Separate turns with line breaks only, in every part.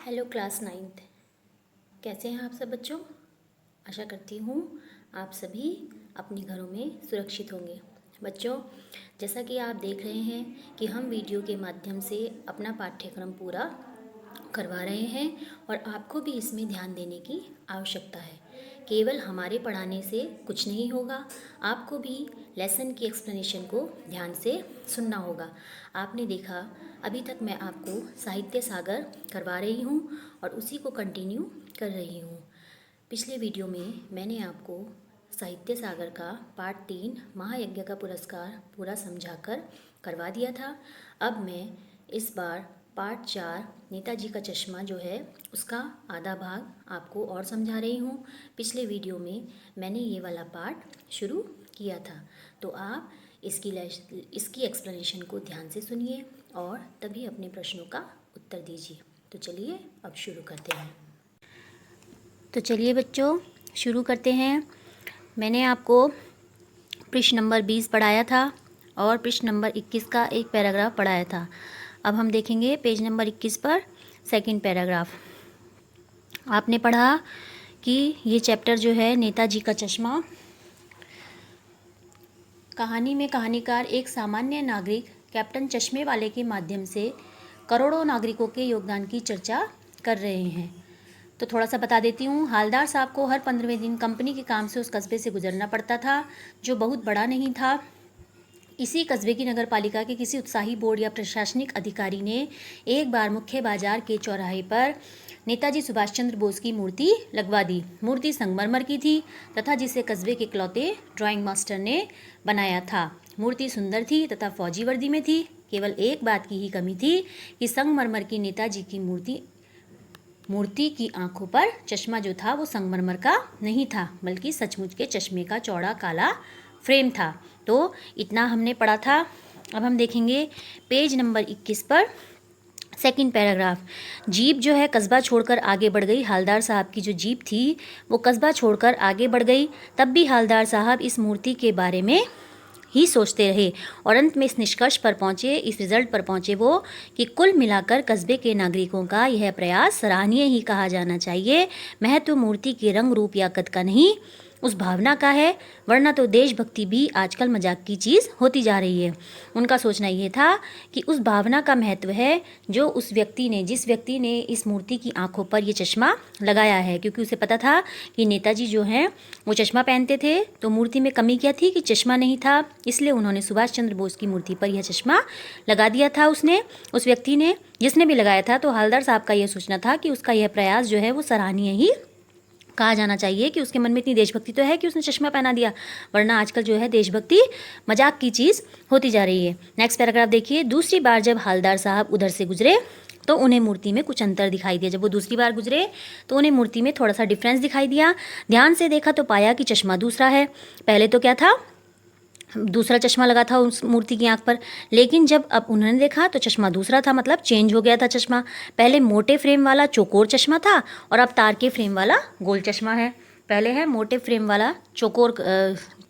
Hello class ninth. कैसे हैं आप सब बच्चों। आशा करती हूँ आप सभी अपने घरों में सुरक्षित होंगे। बच्चों, जैसा कि आप देख रहे हैं कि हम वीडियो के माध्यम से अपना पाठ्यक्रम पूरा करवा रहे हैं और आपको भी इसमें ध्यान देने की आवश्यकता है। केवल हमारे पढ़ाने से कुछ नहीं होगा, आपको भी लेसन की एक्सप्लेनेशन को ध्यान से सुनना होगा। आपने देखा अभी तक मैं आपको साहित्य सागर करवा रही हूँ और उसी को कंटिन्यू कर रही हूँ। पिछले वीडियो में मैंने आपको साहित्य सागर का पार्ट 3 महायज्ञ का पुरस्कार पूरा समझाकर करवा दिया था। अब मैं इस बार पार्ट 4 नेताजी का चश्मा जो है उसका आधा भाग आपको और समझा रही हूँ। पिछले वीडियो में मैंने ये वाला पार्ट शुरू किया था, तो आप इसकी एक्सप्लेनेशन को ध्यान से सुनिए और तभी अपने प्रश्नों का उत्तर दीजिए। तो चलिए अब शुरू करते हैं। तो चलिए बच्चों शुरू करते हैं। मैंने आपको पृष्ठ नंबर 20 पढ़ाया था और पृष्ठ नंबर 21 का एक पैराग्राफ पढ़ाया था। अब हम देखेंगे पेज नंबर 21 पर सेकंड पैराग्राफ। आपने पढ़ा कि ये चैप्टर जो है नेताजी का चश्मा, कहानी में कहानीकार एक सामान्य नागरिक कैप्टन चश्मे वाले के माध्यम से करोड़ों नागरिकों के योगदान की चर्चा कर रहे हैं। तो थोड़ा सा बता देती हूँ। हालदार साहब को हर 15वें दिन कंपनी के काम से उस कस्बे से गुजरना पड़ता था, जो बहुत बड़ा नहीं था। इसी कस्बे की नगर पालिका के किसी उत्साही बोर्ड या प्रशासनिक अधिकारी ने एक बार मुख्य बाजार के चौराहे पर नेताजी सुभाष चंद्र बोस की मूर्ति लगवा दी। मूर्ति संगमरमर की थी तथा जिसे कस्बे के इकलौते ड्राइंग मास्टर ने बनाया था। मूर्ति सुंदर थी तथा फौजी वर्दी में थी। केवल एक बात की ही कमी थी कि संगमरमर की नेताजी की मूर्ति की आंखों पर चश्मा जो था वो संगमरमर का नहीं था, बल्कि सचमुच के चश्मे का चौड़ा काला फ्रेम था। तो इतना हमने पढ़ा था। अब हम देखेंगे पेज नंबर 21 पर सेकंड पैराग्राफ। जीप जो है कस्बा छोड़कर आगे बढ़ गई। हालदार साहब की जो जीप थी वो कस्बा छोड़कर आगे बढ़ गई। तब भी हालदार साहब इस मूर्ति के बारे में ही सोचते रहे और अंत में इस निष्कर्ष पर पहुँचे, इस रिजल्ट पर पहुँचे वो कि कुल मिलाकर कस्बे के नागरिकों का यह प्रयास सराहनीय ही कहा जाना चाहिए। महत्व मूर्ति के रंग रूप या कद का नहीं, उस भावना का है, वरना तो देशभक्ति भी आजकल मजाक की चीज़ होती जा रही है। उनका सोचना ये था कि उस भावना का महत्व है जो जिस व्यक्ति ने इस मूर्ति की आंखों पर ये चश्मा लगाया है, क्योंकि उसे पता था कि नेताजी जो हैं वो चश्मा पहनते थे। तो मूर्ति में कमी क्या थी कि चश्मा नहीं था, इसलिए उन्होंने सुभाष चंद्र बोस की मूर्ति पर यह चश्मा लगा दिया था। उस व्यक्ति ने जिसने भी लगाया था। तो हालदार साहब का यह सोचना था कि उसका यह प्रयास जो है वो सराहनीय ही कहा जाना चाहिए कि उसके मन में इतनी देशभक्ति तो है कि उसने चश्मा पहना दिया, वरना आजकल जो है देशभक्ति मजाक की चीज़ होती जा रही है। नेक्स्ट पैराग्राफ देखिए। दूसरी बार जब हालदार साहब उधर से गुजरे तो उन्हें मूर्ति में कुछ अंतर दिखाई दिया। जब वो दूसरी बार गुजरे तो उन्हें मूर्ति में थोड़ा सा डिफरेंस दिखाई दिया। ध्यान से देखा तो पाया कि चश्मा दूसरा है। पहले तो क्या था, दूसरा चश्मा लगा था उस मूर्ति की आंख पर, लेकिन जब अब उन्होंने देखा तो चश्मा दूसरा था, मतलब चेंज हो गया था चश्मा। पहले मोटे फ्रेम वाला चौकोर चश्मा था और अब तार के फ्रेम वाला गोल चश्मा है। पहले है मोटे फ्रेम वाला चौकोर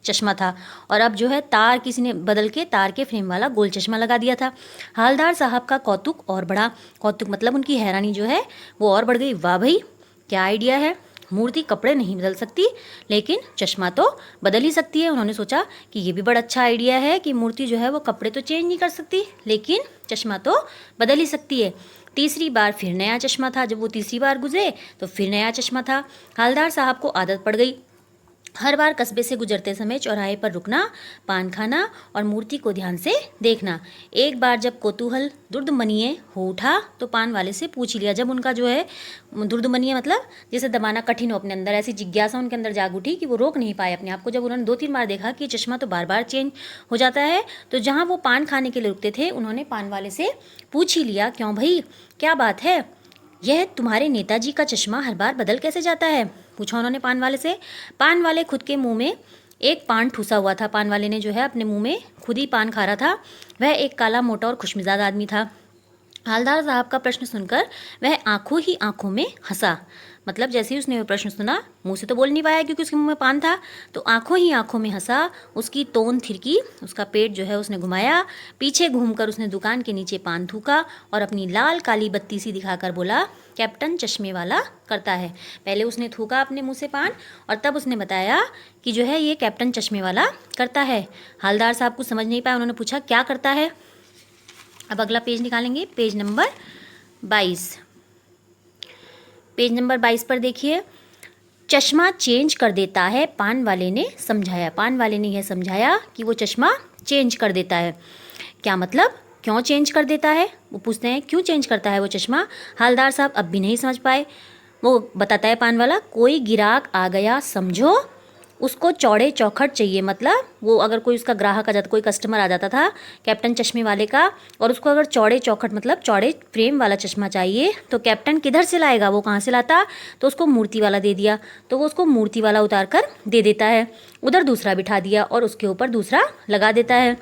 चश्मा था और अब जो है तार किसी ने बदल के तार के फ्रेम वाला गोल चश्मा लगा दिया था। हालदार साहब का कौतुक और बढ़ा। कौतुक मतलब उनकी हैरानी जो है वो और बढ़ गई। वाह भाई, क्या आइडिया है। मूर्ति कपड़े नहीं बदल सकती लेकिन चश्मा तो बदल ही सकती है। उन्होंने सोचा कि ये भी बड़ा अच्छा आइडिया है कि मूर्ति जो है वो कपड़े तो चेंज नहीं कर सकती लेकिन चश्मा तो बदल ही सकती है। तीसरी बार फिर नया चश्मा था। जब वो तीसरी बार गुजरे तो फिर नया चश्मा था। हालदार साहब को आदत पड़ गई हर बार कस्बे से गुजरते समय चौराहे पर रुकना, पान खाना और मूर्ति को ध्यान से देखना। एक बार जब कौतूहल दुर्दमनीय हो उठा तो पान वाले से पूछ लिया। जब उनका जो है दुर्दमनीय मतलब जैसे दबाना कठिन हो अपने अंदर, ऐसी जिज्ञासा उनके अंदर जाग उठी कि वो रोक नहीं पाए अपने आप को। जब उन्होंने 2-3 बार देखा कि चश्मा तो बार बार चेंज हो जाता है, तो जहाँ वो पान खाने के लिए रुकते थे उन्होंने पान वाले से पूछ ही लिया, क्यों भाई, क्या बात है, यह तुम्हारे नेताजी का चश्मा हर बार बदल कैसे जाता है, पूछा उन्होंने पान वाले से। पान वाले खुद के मुंह में एक पान ठूसा हुआ था। पान वाले ने जो है अपने मुंह में खुद ही पान खा रहा था। वह एक काला मोटा और खुशमिजाज आदमी था। हवलदार साहब का प्रश्न सुनकर वह आंखों ही आंखों में हंसा। मतलब जैसे ही उसने वो प्रश्न सुना, मुंह से तो बोल नहीं पाया क्योंकि उसके मुंह में पान था, तो आंखों ही आंखों में हंसा। उसकी तोन थिरकी, उसका पेट जो है उसने घुमाया, पीछे घूमकर उसने दुकान के नीचे पान थूका और अपनी लाल काली बत्ती सी दिखाकर बोला, कैप्टन चश्मे वाला करता है। पहले उसने थूका अपने मुंह से पान और तब उसने बताया कि जो है ये कैप्टन चश्मे वाला करता है। हवलदार साहब कुछ समझ नहीं पाया, उन्होंने पूछा क्या करता है। अब अगला पेज निकालेंगे, पेज नंबर 22। पेज नंबर 22 पर देखिए, चश्मा चेंज कर देता है, पान वाले ने समझाया। पान वाले ने यह समझाया कि वो चश्मा चेंज कर देता है। क्या मतलब, क्यों चेंज कर देता है? वो पूछते हैं क्यों चेंज करता है वो चश्मा। हवलदार साहब अब भी नहीं समझ पाए। वो बताता है पान वाला, कोई गिराक आ गया समझो, उसको चौड़े चौखट चाहिए। मतलब वो अगर कोई उसका ग्राहक आ जाता, कोई कस्टमर आ जाता था कैप्टन चश्मे वाले का, और उसको अगर चौड़े चौखट मतलब चौड़े फ्रेम वाला चश्मा चाहिए, तो कैप्टन किधर से लाएगा, वो कहाँ से लाता? तो उसको मूर्ति वाला दे दिया, तो वो उसको मूर्ति वाला उतार कर दे देता है। उधर दूसरा बिठा दिया और उसके ऊपर दूसरा लगा देता है।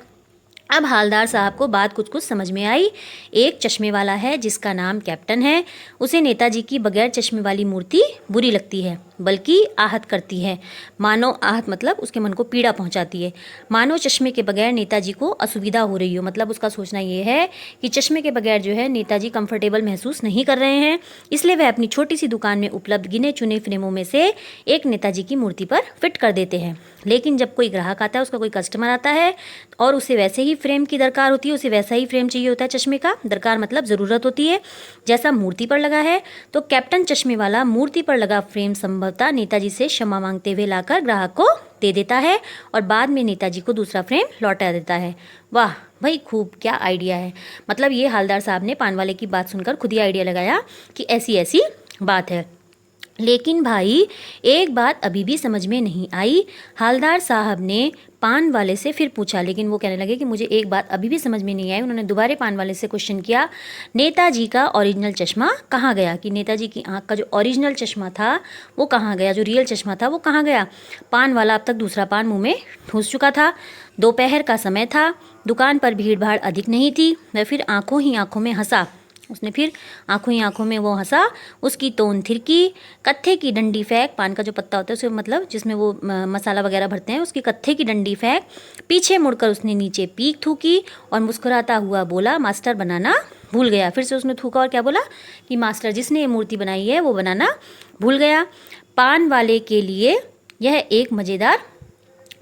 अब हवलदार साहब को बात कुछ कुछ समझ में आई। एक चश्मे वाला है जिसका नाम कैप्टन है, उसे नेताजी की बगैर चश्मे वाली मूर्ति बुरी लगती है, बल्कि आहत करती है। मानो, आहत मतलब उसके मन को पीड़ा पहुंचाती है। मानो चश्मे के बगैर नेताजी को असुविधा हो रही हो। मतलब उसका सोचना ये है कि चश्मे के बगैर जो है नेताजी कंफर्टेबल महसूस नहीं कर रहे हैं, इसलिए वह अपनी छोटी सी दुकान में उपलब्ध गिने चुने फ्रेमों में से एक नेताजी की मूर्ति पर फिट कर देते हैं। लेकिन जब कोई ग्राहक आता है, उसका कोई कस्टमर आता है और उसे वैसे ही फ्रेम की दरकार होती है, उसे वैसा ही फ्रेम चाहिए होता है चश्मे का। दरकार मतलब ज़रूरत होती है, जैसा मूर्ति पर लगा है। तो कैप्टन चश्मे वाला मूर्ति पर लगा फ्रेम संभवतः नेताजी से क्षमा मांगते हुए लाकर ग्राहक को दे देता है और बाद में नेताजी को दूसरा फ्रेम लौटा देता है। वाह भाई, खूब, क्या आइडिया है। मतलब ये हवलदार साहब ने पान वाले की बात सुनकर खुद ही आइडिया लगाया कि ऐसी ऐसी बात है। लेकिन भाई एक बात अभी भी समझ में नहीं आई। हवलदार साहब ने पान वाले से फिर पूछा, लेकिन वो कहने लगे कि मुझे एक बात अभी भी समझ में नहीं आई। उन्होंने दोबारा पान वाले से क्वेश्चन किया, नेताजी का ओरिजिनल चश्मा कहाँ गया? कि नेताजी की आंख का जो ओरिजिनल चश्मा था वो कहाँ गया, जो रियल चश्मा था वो कहाँ गया? पान वाला अब तक दूसरा पान मुंह में ठूस चुका था। दोपहर का समय था, दुकान पर भीड़ भाड़ अधिक नहीं थी। वह फिर आंखों ही आंखों में हंसा। उसने फिर आंखों ही आंखों में वो हंसा। उसकी तोन थिरकी, कत्थे की डंडी फेंक, पान का जो पत्ता होता है उसे मतलब जिसमें वो मसाला वगैरह भरते हैं, उसकी कत्थे की डंडी फेंक। पीछे मुड़कर उसने नीचे पीक थूकी और मुस्कुराता हुआ बोला, मास्टर बनाना भूल गया। फिर से उसने थूका और क्या बोला कि मास्टर जिसने ये मूर्ति बनाई है वो बनाना भूल गया। पान वाले के लिए यह एक मज़ेदार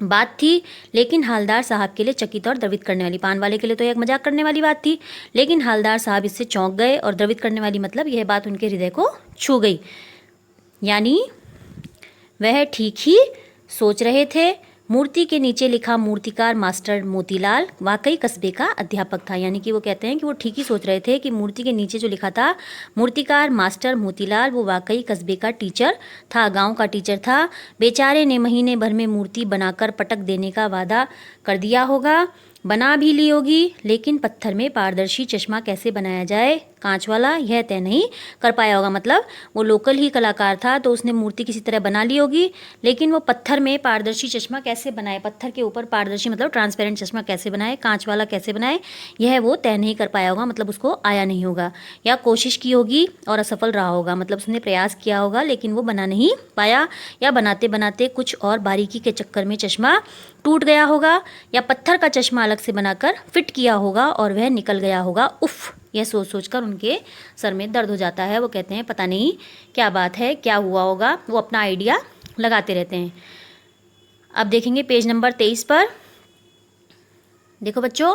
बात थी, लेकिन हवलदार साहब के लिए चकित और द्रवित करने वाली। पान वाले के लिए तो एक मजाक करने वाली बात थी, लेकिन हवलदार साहब इससे चौंक गए और द्रवित करने वाली मतलब यह बात उनके हृदय को छू गई। यानी वह ठीक ही सोच रहे थे। मूर्ति के नीचे लिखा मूर्तिकार मास्टर मोतीलाल वाकई कस्बे का अध्यापक था। यानी कि वो कहते हैं कि वो ठीक ही सोच रहे थे कि मूर्ति के नीचे जो लिखा था मूर्तिकार मास्टर मोतीलाल, वो वाकई कस्बे का टीचर था, गांव का टीचर था। बेचारे ने महीने भर में मूर्ति बनाकर पटक देने का वादा कर दिया होगा, बना भी ली होगी, लेकिन पत्थर में पारदर्शी चश्मा कैसे बनाया जाए कांच वाला, यह तय नहीं कर पाया होगा। मतलब वो लोकल ही कलाकार था तो उसने मूर्ति किसी तरह बना ली होगी, लेकिन वो पत्थर में पारदर्शी चश्मा कैसे बनाए, पत्थर के ऊपर पारदर्शी मतलब ट्रांसपेरेंट चश्मा कैसे बनाए, कांच वाला कैसे बनाए, यह वो तय नहीं कर पाया होगा। मतलब उसको आया नहीं होगा, या कोशिश की होगी और असफल रहा होगा। मतलब उसने प्रयास किया होगा लेकिन वो बना नहीं पाया, या बनाते बनाते कुछ और बारीकी के चक्कर में चश्मा टूट गया होगा, या पत्थर का चश्मा अलग से बनाकर फिट किया होगा और वह निकल गया होगा। उफ, यह सोच सोचकर उनके सर में दर्द हो जाता है। वो कहते हैं पता नहीं क्या बात है, क्या हुआ होगा। वो अपना आइडिया लगाते रहते हैं। अब देखेंगे पेज नंबर 23 पर। देखो बच्चों,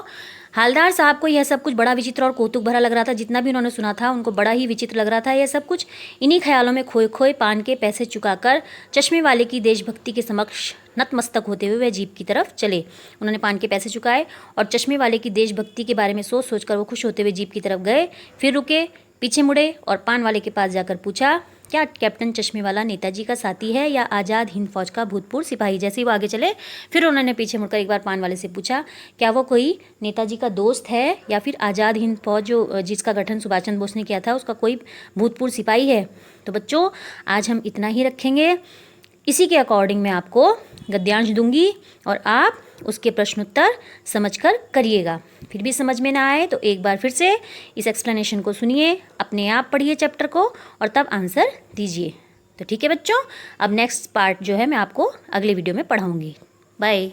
हवलदार साहब को यह सब कुछ बड़ा विचित्र और कौतुक भरा लग रहा था। जितना भी उन्होंने सुना था उनको बड़ा ही विचित्र लग रहा था यह सब कुछ। इन्हीं ख्यालों में खोए खोए पान के पैसे चुकाकर चश्मे वाले की देशभक्ति के समक्ष नतमस्तक होते हुए वह जीप की तरफ चले। उन्होंने पान के पैसे चुकाए और चश्मे वाले की देशभक्ति के बारे में सोच सोचकर वो खुश होते हुए जीप की तरफ गए। फिर रुके, पीछे मुड़े और पान वाले के पास जाकर पूछा, क्या कैप्टन चश्मे वाला नेताजी का साथी है या आज़ाद हिंद फौज का भूतपूर्व सिपाही? जैसे ही वो आगे चले फिर उन्होंने पीछे मुड़कर एक बार पान वाले से पूछा, क्या वो कोई नेताजी का दोस्त है या फिर आज़ाद हिंद फौज जो जिसका गठन सुभाष चंद्र बोस ने किया था उसका कोई भूतपूर्व सिपाही है? तो बच्चों आज हम इतना ही रखेंगे। इसी के अकॉर्डिंग मैं आपको गद्यांश दूंगी और आप उसके प्रश्नोत्तर समझकर करिएगा। फिर भी समझ में ना आए तो एक बार फिर से इस एक्सप्लेनेशन को सुनिए, अपने आप पढ़िए चैप्टर को और तब आंसर दीजिए। तो ठीक है बच्चों, अब नेक्स्ट पार्ट जो है मैं आपको अगले वीडियो में पढ़ाऊँगी। बाय।